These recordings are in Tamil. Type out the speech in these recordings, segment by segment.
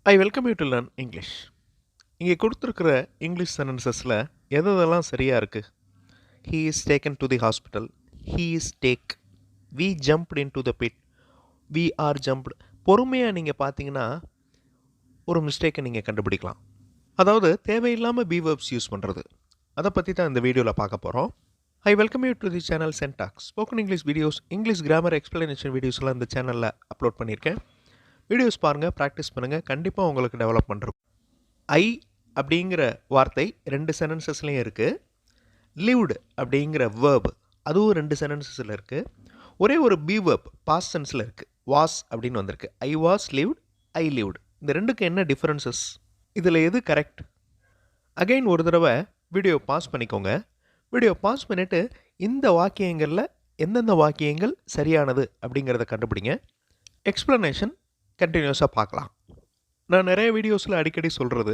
I welcome you to learn English. இங்கே கொடுத்துருக்கிற இங்கிலீஷ் சென்டென்சஸில் எதெல்லாம் சரியாக இருக்குது? He is taken to the hospital, he is take, we jumped in to the pit, we are jumped. பொறுமையாக நீங்கள் பார்த்தீங்கன்னா ஒரு மிஸ்டேக்கை நீங்கள் கண்டுபிடிக்கலாம். அதாவது தேவையில்லாமல் பி வேர்ப்ஸ் யூஸ் பண்ணுறது, அதை பற்றி தான் இந்த வீடியோவில் பார்க்க போகிறோம். I welcome you to the channel Sentax. Spoken English videos, English grammar explanation வீடியோஸ்லாம் இந்த சேனலில் அப்லோட் பண்ணியிருக்கேன். வீடியோஸ் பாருங்கள், ப்ராக்டிஸ் பண்ணுங்கள், கண்டிப்பாக உங்களுக்கு டெவலப் பண்ணுறோம். ஐ அப்படிங்கிற வார்த்தை 2 சென்டென்சஸ்லேயும் இருக்குது. லிவ்டு அப்படிங்கிற வேர்ப் அதுவும் 2 சென்டென்சஸில் இருக்குது. ஒரே ஒரு பி வேர்ப் பாஸ்ட் டென்ஸில் இருக்குது, வாஸ் அப்படின்னு வந்திருக்கு. ஐ வாஸ் லிவ்ட், ஐ லிவ்டு. இந்த ரெண்டுக்கு என்ன டிஃப்ரென்சஸ்? இதில் எது கரெக்ட்? அகைன் ஒரு தடவை வீடியோ பாஸ் பண்ணிக்கோங்க. வீடியோ பாஸ் பண்ணிவிட்டு இந்த வாக்கியங்களில் எந்தெந்த வாக்கியங்கள் சரியானது அப்படிங்கிறத கண்டுபிடிங்க. எக்ஸ்ப்ளனேஷன் கண்டினியூஸாக பார்க்கலாம். நான் நிறைய வீடியோஸில் அடிக்கடி சொல்கிறது,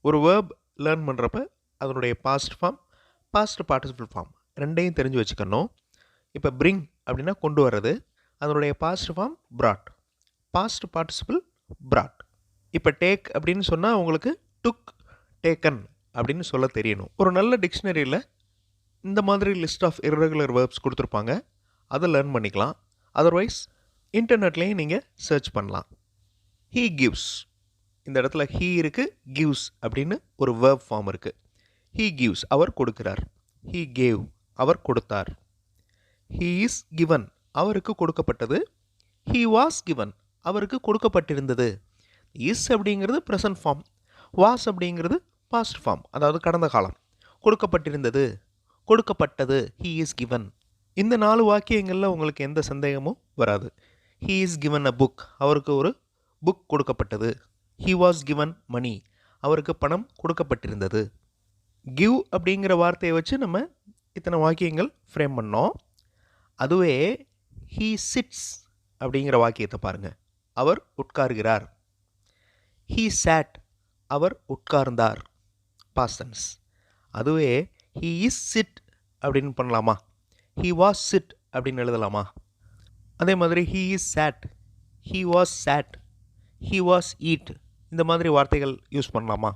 ஒரு வேர்ப் லேர்ன் பண்ணுறப்ப அதனுடைய past form, past participle form ரெண்டையும் தெரிஞ்சு வச்சுக்கணும். இப்போ பிரிங் அப்படின்னா கொண்டு வர்றது, அதனுடைய past form brought, past participle brought. இப்போ டேக் அப்படின்னு சொன்னால் உங்களுக்கு டுக், டேக்கன் அப்படின்னு சொல்ல தெரியணும். ஒரு நல்ல டிக்ஷனரியில் இந்த மாதிரி லிஸ்ட் ஆஃப் இர்ரெகுலர் வேர்ப்ஸ் கொடுத்துருப்பாங்க, அதை லேர்ன் பண்ணிக்கலாம். அதர்வைஸ் இன்டர்நெட்லேயும் நீங்கள் சர்ச் பண்ணலாம். ஹீ கிவ்ஸ், இந்த இடத்துல ஹீ இருக்குது, கிவ்ஸ் அப்படின்னு ஒரு வேர்ப் ஃபார்ம் இருக்குது. ஹீ கிவ்ஸ், அவர் கொடுக்கிறார். ஹீ கேவ், அவர் கொடுத்தார். ஹீ இஸ் கிவன், அவருக்கு கொடுக்கப்பட்டது. ஹீ வாஸ் கிவன், அவருக்கு கொடுக்கப்பட்டிருந்தது. இஸ் அப்படிங்கிறது ப்ரெசன்ட் ஃபார்ம், வாஸ் அப்படிங்கிறது பாஸ்ட் ஃபார்ம், அதாவது கடந்த காலம். கொடுக்கப்பட்டிருந்தது, கொடுக்கப்பட்டது, ஹீ இஸ் கிவன். இந்த 4 வாக்கியங்களில் உங்களுக்கு எந்த சந்தேகமும் வராது. He is given a book, அவருக்கு ஒரு புக் கொடுக்கப்பட்டது. ஹீ வாஸ் கிவன் மணி, அவருக்கு பணம் கொடுக்கப்பட்டிருந்தது. கிவ் அப்படிங்கிற வார்த்தையை வச்சு நம்ம இத்தனை வாக்கியங்கள் ஃப்ரேம் பண்ணோம். அதுவே ஹீ சிட்ஸ் அப்படிங்கிற வாக்கியத்தை பாருங்கள், அவர் உட்கார்கிறார். ஹீ சேட், அவர் உட்கார்ந்தார், பாஸ்ட் டென்ஸ். அதுவே ஹீ இஸ் சிட் அப்படின்னு பண்ணலாமா? ஹீ வாஸ் சிட் அப்படின்னு எழுதலாமா? அதே மாதிரி he is sat, he was sat, he was eat, இந்த மாதிரி வார்த்தைகள் யூஸ் பண்ணலாமா?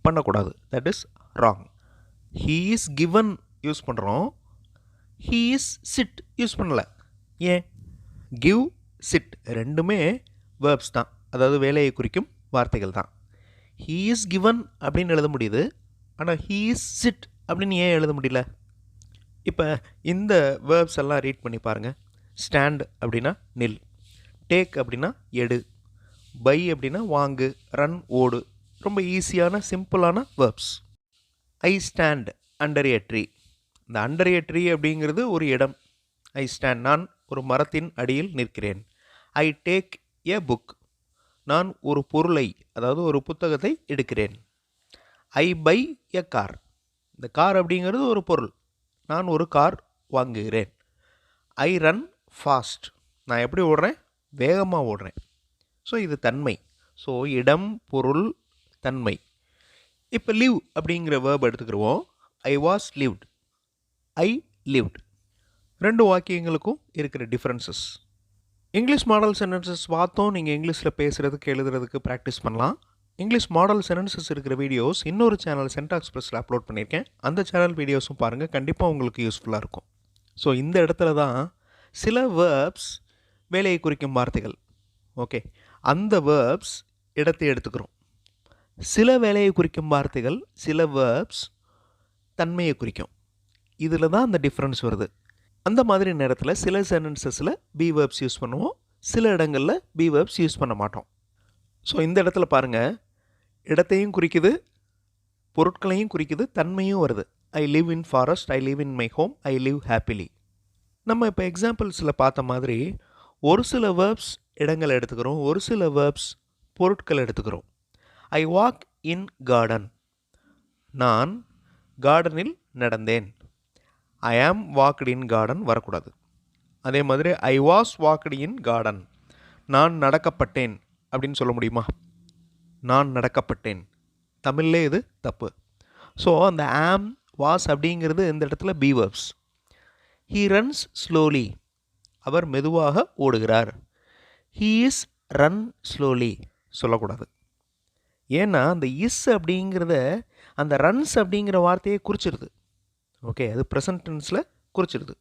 பண்ணக்கூடாது. That is wrong. He is given use பண்ணுறோம், ஹீ இஸ் சிட் யூஸ் பண்ணலை. ஏன்? கிவ், சிட் ரெண்டுமே வேர்ப்ஸ் தான், அதாவது வேலையை குறிக்கும் வார்த்தைகள் தான். ஹீ இஸ் கிவன் அப்படின்னு எழுத முடியுது, ஆனால் ஹீ இஸ் சிட் அப்படின்னு ஏன் எழுத முடியல? இப்போ இந்த வேர்ப்ஸ் எல்லாம் ரீட் பண்ணி பாருங்கள். ஸ்டாண்ட் அப்படின்னா நில், டேக் அப்படின்னா எடு, பை அப்படின்னா வாங்கு, ரன் ஓடு. ரொம்ப ஈஸியான சிம்பிளான verbs. I stand under a tree, இந்த அண்டர் எ ட்ரீ அப்படிங்கிறது ஒரு இடம். ஐ ஸ்டாண்ட், நான் ஒரு மரத்தின் அடியில் நிற்கிறேன். ஐ டேக் எ புக், நான் ஒரு பொருளை, அதாவது ஒரு புத்தகத்தை எடுக்கிறேன். ஐ பை எ கார், இந்த கார் அப்படிங்கிறது ஒரு பொருள், நான் ஒரு கார் வாங்குகிறேன். ஐ ரன் ஃபாஸ்ட், நான் எப்படி ஓடுறேன்? வேகமாக ஓடுறேன். ஸோ இது தன்மை. ஸோ இடம், பொருள், தன்மை. இப்போ லிவ் அப்படிங்கிற வேர்ப் எடுத்துக்கிடுவோம். I was lived, I lived. 2 வாக்கியங்களுக்கும் இருக்கிற டிஃப்ரென்சஸ். இங்கிலீஷ் மாடல் சென்டென்சஸ் பார்த்தோம். நீங்கள் இங்கிலீஷில் பேசுகிறதுக்கு எழுதுறதுக்கு ப்ராக்டிஸ் பண்ணலாம். இங்கிலீஷ் மாடல் சென்டென்சஸ் இருக்கிற வீடியோஸ் இன்னொரு சேனல் சென்டாக்ஸ் ப்ளஸில் அப்லோட் பண்ணியிருக்கேன். அந்த சேனல் வீடியோஸும் பாருங்கள், கண்டிப்பாக உங்களுக்கு யூஸ்ஃபுல்லாக இருக்கும். ஸோ இந்த இடத்துல தான் சில வேர்ப்ஸ் வேலையை குறிக்கும் வார்த்தைகள். ஓகே, அந்த வேர்ப்ஸ் இடத்தை எடுத்துக்கிறோம். சில வேலையை குறிக்கும் வார்த்தைகள், சில வேர்ப்ஸ் தன்மையை குறிக்கும். இதில் தான் அந்த டிஃப்ரென்ஸ் வருது. அந்த மாதிரி நேரத்தில் சில சென்டென்சஸில் பி வேர்ப்ஸ் யூஸ் பண்ணுவோம், சில இடங்களில் பி வேர்ப்ஸ் யூஸ் பண்ண மாட்டோம். ஸோ இந்த இடத்துல பாருங்கள், இடத்தையும் குறிக்குது, பொருட்களையும் குறிக்குது, தன்மையும் வருது. I live in forest, I live in my home, I live happily. நம்ம இப்போ எக்ஸாம்பிள்ஸில் பார்த்த மாதிரி ஒரு சில வேர்ப்ஸ் இடங்களை எடுத்துக்கிறோம், ஒரு சில வேர்ப்ஸ் பொருட்களை எடுத்துக்கிறோம். ஐ வாக் இன் கார்டன், நான் கார்டனில் நடந்தேன். ஐ ஆம் வாக்டு இன் கார்டன் வரக்கூடாது. அதே மாதிரி I was walked in garden, நான் நடக்கப்பட்டேன் அப்படின்னு சொல்ல முடியுமா? நான் நடக்கப்பட்டேன், தமிழ்லே இது தப்பு. ஸோ அந்த ஆம், வாஸ் அப்படிங்கிறது இந்த இடத்துல be verbs. He runs slowly, அவர் மெதுவாக ஓடுகிறார். ஹீ இஸ் ரன் ஸ்லோலி சொல்லக்கூடாது. ஏன்னா அந்த இஸ் அப்படிங்கிறத அந்த ரன்ஸ் அப்படிங்கிற வார்த்தையை குறிச்சிருது. ஓகே, அது ப்ரெசன்ட் டென்ஸில் குறிச்சிருது.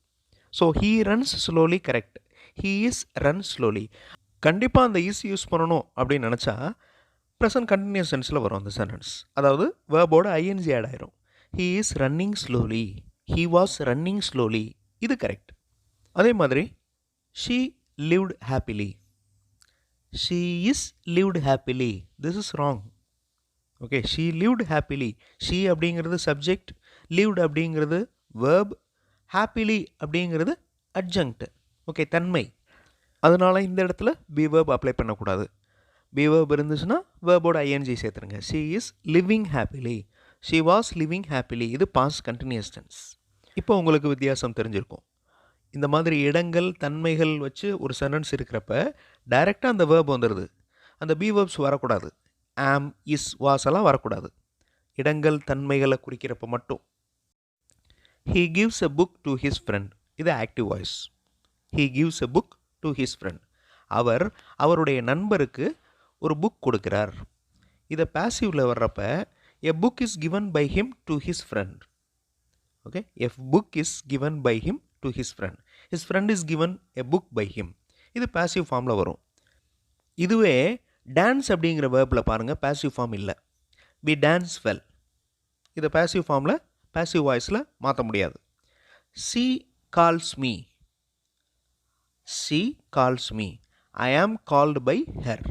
So he runs slowly correct. He is run slowly. கண்டிப்பாக அந்த இஸ் யூஸ் பண்ணணும் அப்படின்னு நினச்சா ப்ரெசன்ட் கண்டினியூஸ் டென்ஸில் வரும் அந்த சென்டென்ஸ். அதாவது வேர்போட ஐஎன்ஜி ஆட் ஆயிரும். He is running slowly, he was running slowly, இது கரெக்ட். அதே மாதிரி she lived happily, she is lived happily, this is wrong. Okay, she lived happily. She அப்படிங்கிறது சப்ஜெக்ட், லிவ்ட் அப்படிங்கிறது வேர்ப், ஹாப்பிலி அப்படிங்கிறது அட்ஜங்க்ட். ஓகே, தன்மை. அதனால் இந்த இடத்துல பி வேர்ப் அப்ளை பண்ணக்கூடாது. பி வேர்ப் இருந்துச்சுன்னா வேர்போட ஐஎன்ஜி சேர்த்துருங்க. She is living happily, she was living happily, இது பாஸ்ட் கண்டினியூஸ் டென்ஸ். இப்போ உங்களுக்கு வித்தியாசம் தெரிஞ்சிருக்கும். இந்த மாதிரி இடங்கள் தன்மைகள் வச்சு ஒரு சென்டென்ஸ் இருக்கிறப்ப டைரெக்டாக அந்த வேர்ப் வந்துடுது. அந்த பி வேர்ப்ஸ் வரக்கூடாது. ஆம், இஸ், வாஸ் எல்லாம் வரக்கூடாது. இடங்கள் தன்மைகளை குறிக்கிறப்ப மட்டும். He gives a book to his friend, இது active voice. He gives a book to his friend, அவர் அவருடைய நண்பருக்கு ஒரு புக் கொடுக்கிறார். இதை பாசிவில் வர்றப்ப a book is given by him to his friend. Okay, a book is given by him to his friend, his friend is given a book by him, இது பாசிவ் ஃபார்மில் வரும். இதுவே டான்ஸ் அப்படிங்கிற வேர்பில் பாருங்கள், பாசிவ் ஃபார்ம் இல்லை. வி டான்ஸ் வெல், இதை பாசிவ் ஃபார்மில் பாசிவ் வாய்ஸில் மாற்ற முடியாது. She calls me, she calls me, I am called by her.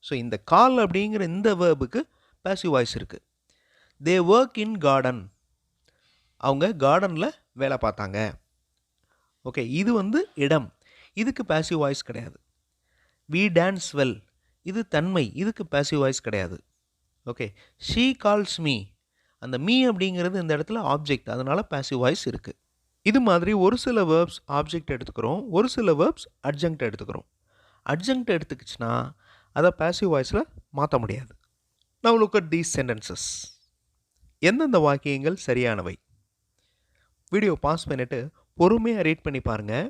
So இந்த கால் அப்படிங்கிற இந்த வேர்புக்கு பாசிவ் வாய்ஸ் இருக்குது. தே ஒர்க் இன் கார்டன், அவங்க கார்டனில் வேலை பார்த்தாங்க. ஓகே, இது இடம், இதுக்கு பாசிவ் வாய்ஸ் கிடையாது. வி டான்ஸ் வெல், இது தன்மை, இதுக்கு பாசிவ் வாய்ஸ் கிடையாது. ஓகே, ஷீ கால்ஸ் மீ, அந்த மீ அப்படிங்கிறது இந்த இடத்துல ஆப்ஜெக்ட், அதனால் பாசிவ் வாய்ஸ் இருக்குது. இது மாதிரி ஒரு சில வேர்ப்ஸ் ஆப்ஜெக்ட் எடுத்துக்கிறோம், ஒரு சில வேர்ப்ஸ் அட்ஜங்க்ட் எடுத்துக்கிறோம். அட்ஜங்க்ட் எடுத்துக்கிச்சுன்னா அதை பாசிவ் வாய்ஸில் மாற்ற முடியாது. Now look at these sentences. எந்தெந்த வாக்கியங்கள் சரியானவை? வீடியோ பாஸ் பண்ணிவிட்டு பொறுமையாக ரீட் பண்ணி பாருங்கள்.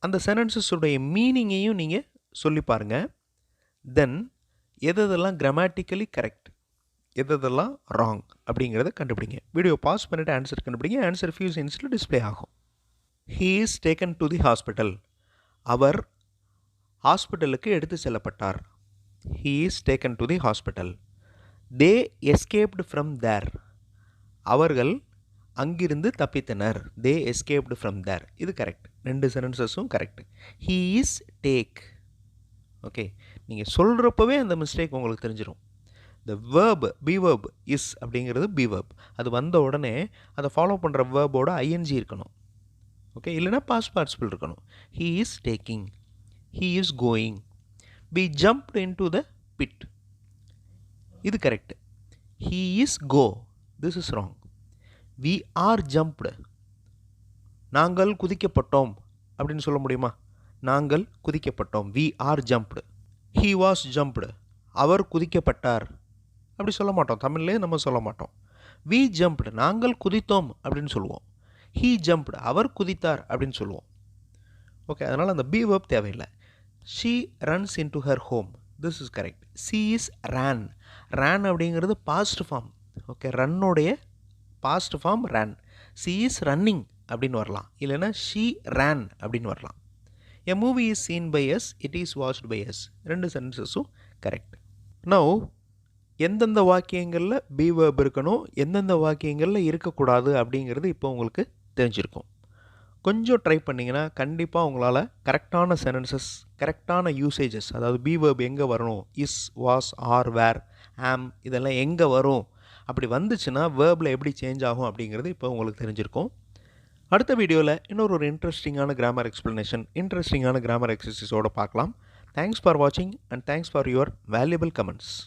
அந்த சென்டென்சஸுடைய மீனிங்கையும் நீங்கள் சொல்லி பாருங்கள். தென் எதெல்லாம் கிராமட்டிக்கலி கரெக்ட், எதெல்லாம் ராங் அப்படிங்கிறத கண்டுபிடிங்க. வீடியோ பாஸ் பண்ணிவிட்டு ஆன்சர் கண்டுபிடிங்க. ஆன்சர் ஃபியூ செகண்ட்ஸில் டிஸ்பிளே ஆகும். He is taken to the hospital, அவர் ஹாஸ்பிட்டலுக்கு எடுத்து செல்லப்பட்டார். He is taken to the hospital. They escaped from there, அவர்கள் அங்கிருந்து தப்பித்தனர். தே எஸ்கேப்டு ஃப்ரம் தேர், இது கரெக்ட். ரெண்டு சென்டென்சஸும் correct. He is take. Okay, நீங்கள் சொல்கிறப்பவே அந்த மிஸ்டேக் உங்களுக்கு தெரிஞ்சிடும். இந்த வேர்ப் பி வேர்ப் இஸ் அப்படிங்கிறது பி வேர்ப், அது வந்த உடனே அதை ஃபாலோ பண்ணுற வேர்போட ஐஎன்ஜி இருக்கணும். ஓகே, இல்லைனா பாஸ்ட் பார்ட்டிசிபிள் இருக்கணும். He is taking, he is going. We jumped in to the pit, இது correct. He is go, this is wrong. We are jumped, நாங்கள் குதிக்கப்பட்டோம் அப்படின்னு சொல்ல முடியுமா? நாங்கள் குதிக்கப்பட்டோம், we are jumped. He was jumped, அவர் குதிக்கப்பட்டார் அப்படி சொல்ல மாட்டோம், தமிழ்லேயே நம்ம சொல்ல மாட்டோம். வி ஜம்ப்டு, நாங்கள் குதித்தோம் அப்படின்னு சொல்லுவோம். ஹீ ஜம்ப்டு, அவர் குதித்தார் அப்படின்னு சொல்லுவோம். ஓகே, அதனால் அந்த பி வேர்ப் தேவையில்லை. She runs into her home, this is correct. She is ran, ran அப்படிங்கிறது பாஸ்ட் ஃபார்ம். ஓகே, ரன்னுடைய past form ran. She is running அப்படின்னு வரலாம், இல்லைனா ஷீ ரேன் அப்படின்னு வரலாம். A movie is seen by us, it is watched by us, ரெண்டு சென்டென்சஸும் கரெக்ட். நவ் எந்தெந்த வாக்கியங்களில் பி வேர்ப் இருக்கணும், எந்தெந்த வாக்கியங்களில் இருக்கக்கூடாது அப்படிங்கிறது இப்போ உங்களுக்கு தெரிஞ்சிருக்கும். கொஞ்சம் ட்ரை பண்ணிங்கன்னா கண்டிப்பாக உங்களால் கரெக்டான சென்டென்சஸ், கரெக்டான யூசேஜஸ், அதாவது பி வேர்ப் எங்கே வரணும், இஸ், வாஸ், ஆர், வேர், ஆம், இதெல்லாம் எங்கே வரும், அப்படி வந்துச்சுன்னா வேர்பில் எப்படி சேஞ்ச் ஆகும் அப்படிங்கிறது இப்போ உங்களுக்கு தெரிஞ்சிருக்கும். அடுத்த வீடியோவில் இன்னொரு இன்ட்ரெஸ்டிங்கான கிராமர் எக்ஸ்ப்ளனேஷன், இன்ட்ரெஸ்டிங்கான கிராமர் எக்ஸசைஸோடு பார்க்கலாம். தேங்க்ஸ் ஃபார் வாட்சிங் and thanks for your valuable comments.